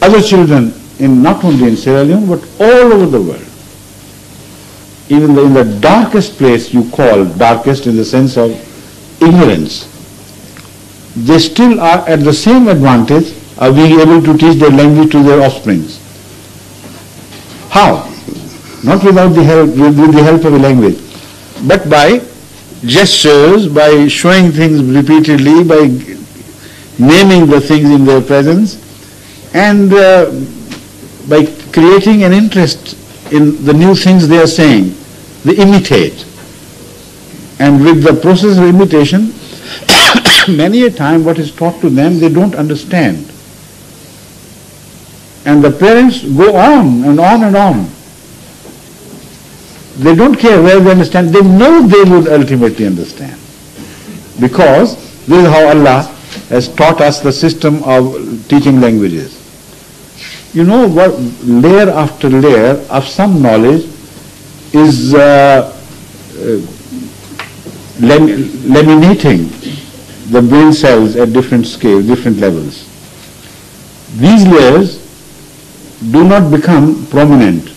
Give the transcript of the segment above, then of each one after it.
other children, not only in Sierra Leone, but all over the world. Even in the darkest place you call, darkest in the sense of ignorance, they still are at the same advantage of being able to teach their language to their offsprings. How? Not without the help, with the help of a language, but by gestures, by showing things repeatedly, by naming the things in their presence, and by creating an interest in the new things they are saying. They imitate. And with the process of imitation, many a time what is taught to them they don't understand. And the parents go on and on and on. They don't care where they understand. They know they would ultimately understand. Because this is how Allah has taught us the system of teaching languages. You know what, layer after layer of some knowledge is laminating the brain cells at different scales, different levels. These layers do not become prominent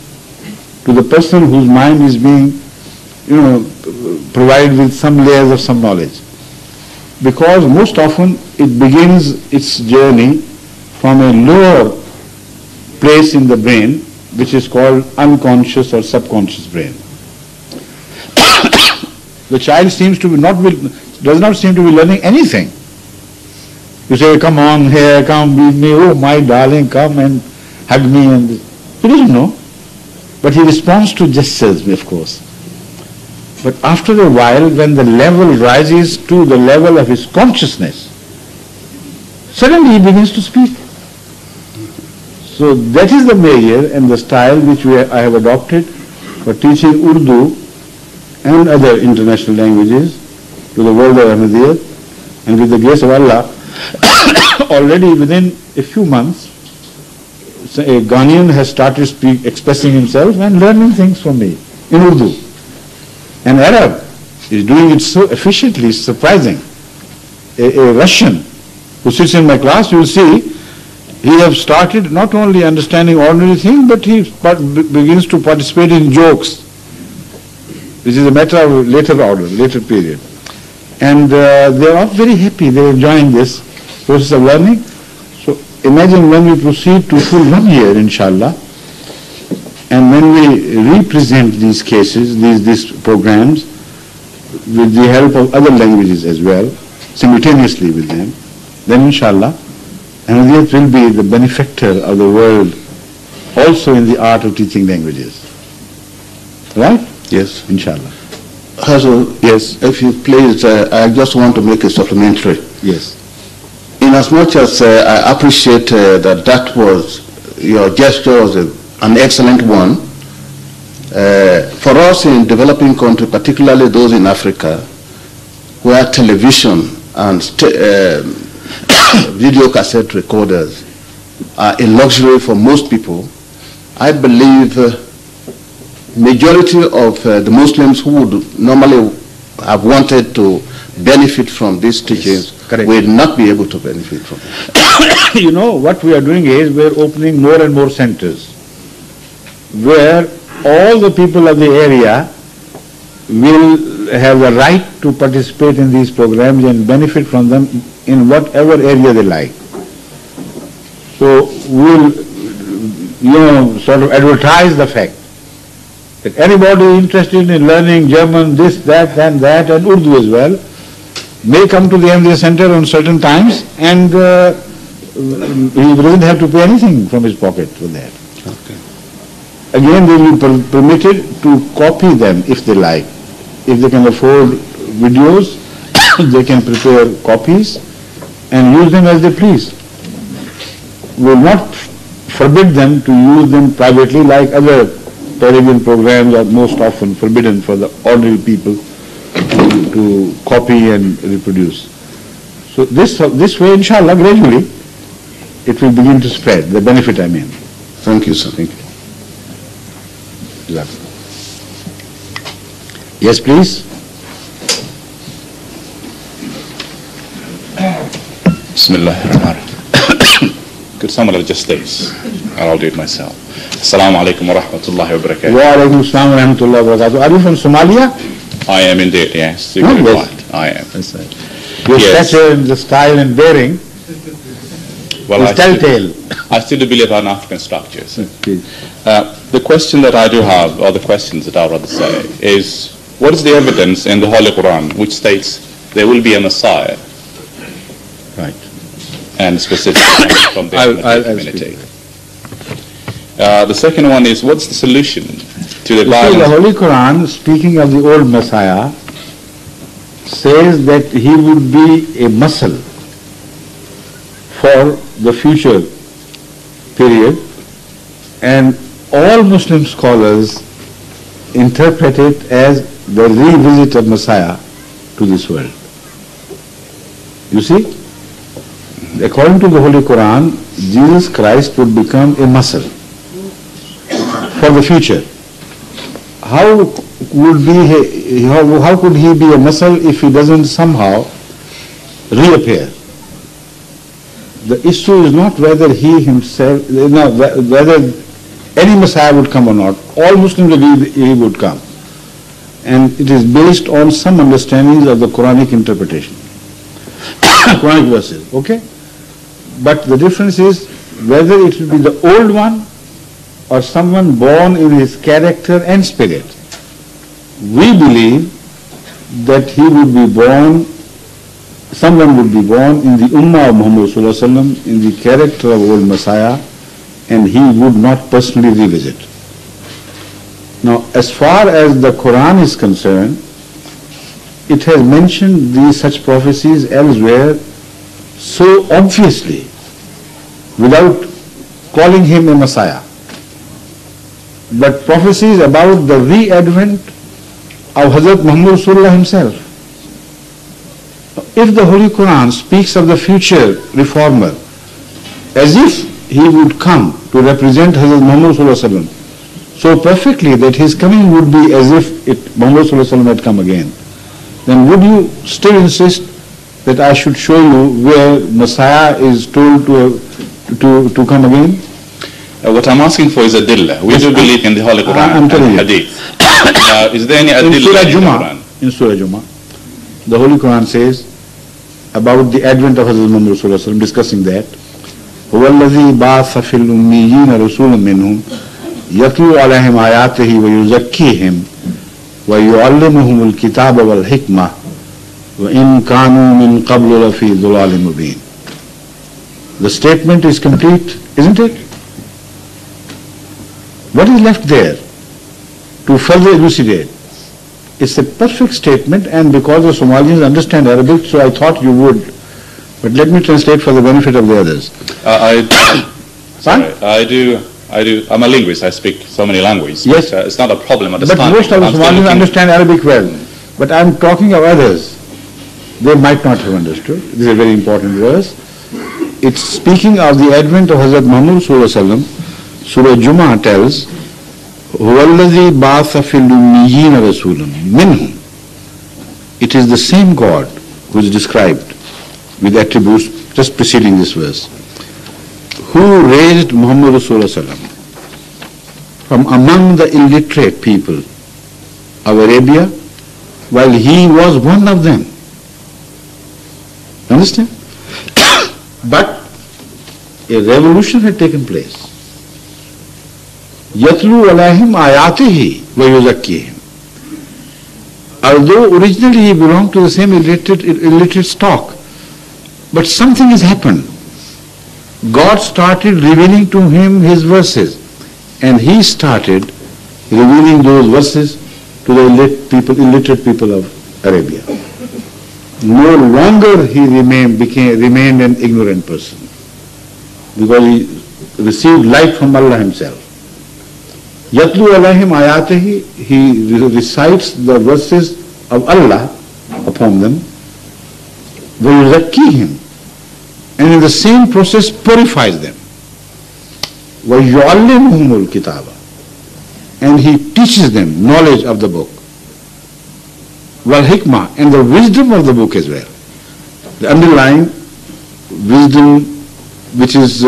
to the person whose mind is being, provided with some layers of some knowledge. Because most often it begins its journey from a lower place in the brain, which is called unconscious or subconscious brain. The child seems to be does not seem to be learning anything. You say, come on here, come beat me, oh my darling, come and hug me. And he doesn't know. But he responds to gestures, of course. But after a while, when the level rises to the level of his consciousness, suddenly he begins to speak. So that is the measure and the style which I have adopted for teaching Urdu and other international languages to the world of Ahmadiyya. And with the grace of Allah, already within a few months, a Ghanaian has started expressing himself and learning things from me in Urdu. An Arab is doing it so efficiently, it's surprising. A Russian who sits in my class, you will see, he has started not only understanding ordinary things, but he begins to participate in jokes, which is a matter of later order, later period. And they are all very happy, they are enjoying this process of learning. So imagine when we proceed to full 1 year, inshallah, and when we represent these cases, these programs, with the help of other languages as well, simultaneously with them, then inshallah, Ahmadiyya will be the benefactor of the world also in the art of teaching languages. Right? Yes, inshallah. Hazel, yes, if you please, I just want to make a supplementary. Yes. In as much as I appreciate that was, your gesture was an excellent one, for us in developing countries, particularly those in Africa, where television and video cassette recorders are a luxury for most people, I believe majority of the Muslims who would normally have wanted to benefit from these teachings will not be able to benefit from it. You know, what we are doing is we are opening more and more centers where all the people of the area will have the right to participate in these programs and benefit from them in whatever area they like. So we'll, sort of advertise the fact that anybody interested in learning German, this, that, and Urdu as well, may come to the Ahmadiyya Center on certain times, and he doesn't have to pay anything from his pocket for that. Okay. Again, they will be permitted to copy them if they like. If they can afford videos, they can prepare copies and use them as they please. We will not forbid them to use them privately like other television programs are most often forbidden for the ordinary people to copy and reproduce. So this way, inshallah, gradually, it will begin to spread, the benefit I mean. Thank you, sir. Thank you. Yes, please. Bismillahirrahmanirrahim. Could someone just this? I'll do it myself. Assalamu alaikum wa rahmatullahi wa barakatuh. Wa alaikum assalam wa rahmatullahi wa barakatuh. Are you from Somalia? I am indeed, yes. No, yes. Right. I am. That's right. Your Yes. stature and the style and bearing Well, is telltale. I still do believe in African structures. Please. The question that I do have, or the questions that I would rather say, is what is the evidence in the Holy Quran which states there will be a Messiah, Right. and specifically from the I'll community? The second one is, what's the solution to the You see, violence? the Holy Quran, speaking of the old Messiah, says that he would be a muscle for the future period, and all Muslim scholars interpret it as the revisit of Messiah to this world. You see, according to the Holy Quran, Jesus Christ would become a muscle for the future. How could he be a muscle if he doesn't somehow reappear? The issue is not whether he himself, no, whether any Messiah would come or not. All Muslims agree he would come. And it is based on some understandings of the Quranic interpretation. Quranic verses, okay? But the difference is whether it will be the old one or someone born in his character and spirit. We believe that he would be born, someone would be born in the Ummah of Muhammad Sallallahu Alaihi Wasallam, in the character of old Messiah, and he would not personally revisit. Now, as far as the Quran is concerned, it has mentioned these such prophecies elsewhere so obviously, without calling him a Messiah. But prophecies about the re-advent of Hadhrat Muhammad Rasulullah himself. If the Holy Quran speaks of the future reformer as if he would come to represent Hadhrat Muhammad Rasulullah so perfectly that his coming would be as if Muhammad Rasulullah had come again, then would you still insist that I should show you where Messiah is told to come again? What I'm asking for is a adillah. We do believe in the Holy Quran I'm telling and you. Hadith. Is there any In Surah adillah in the Jummah, Quran? in Surah Jummah, the Holy Quran says about the advent of Hazrat Muhammad Rasulullah Sallallahu Alaihi Wasallam, discussing that, هو الذي بعث في الأميين رسولا منهم يتلو عليهم آياته ويزكيهم ويعلمهم الكتاب والحكمة وإن كانوا من قبل لفي ضلال مبين. The statement is complete, isn't it? What is left there to further elucidate? It's a perfect statement, and because the Somalians understand Arabic, so I thought you would. But let me translate for the benefit of the others. I do. I'm a linguist. I speak so many languages. Yes. But, it's not a problem But understanding. most of the I'm still Somalians looking- understand Arabic well. But I'm talking of others. They might not have understood. This is a very important verse. It's speaking of the advent of Hazrat Muhammad Sallallahu Alaihi Wasallam. Surah Jummah tells, هو الذي بعث في الأميين رسولا منهم. It is the same God who is described with attributes just preceding this verse, who raised Muhammad Rasulullah from among the illiterate people of Arabia while he was one of them. Understand? But a revolution had taken place. Yatlu alayhim ayatihi wa yuzakkihim. Although originally he belonged to the same illiterate stock, but something has happened. God started revealing to him his verses, and he started revealing those verses to the illiterate people of Arabia. No longer he remained an ignorant person, because he received light from Allah himself. Yatlu alayhim ayatihi, he recites the verses of Allah upon them. Wa yuzakkihim, and in the same process purifies them. Wa yu'allimuhumul kitaba, and he teaches them knowledge of the book. Wal hikmah, and the wisdom of the book as well. The underlying wisdom which is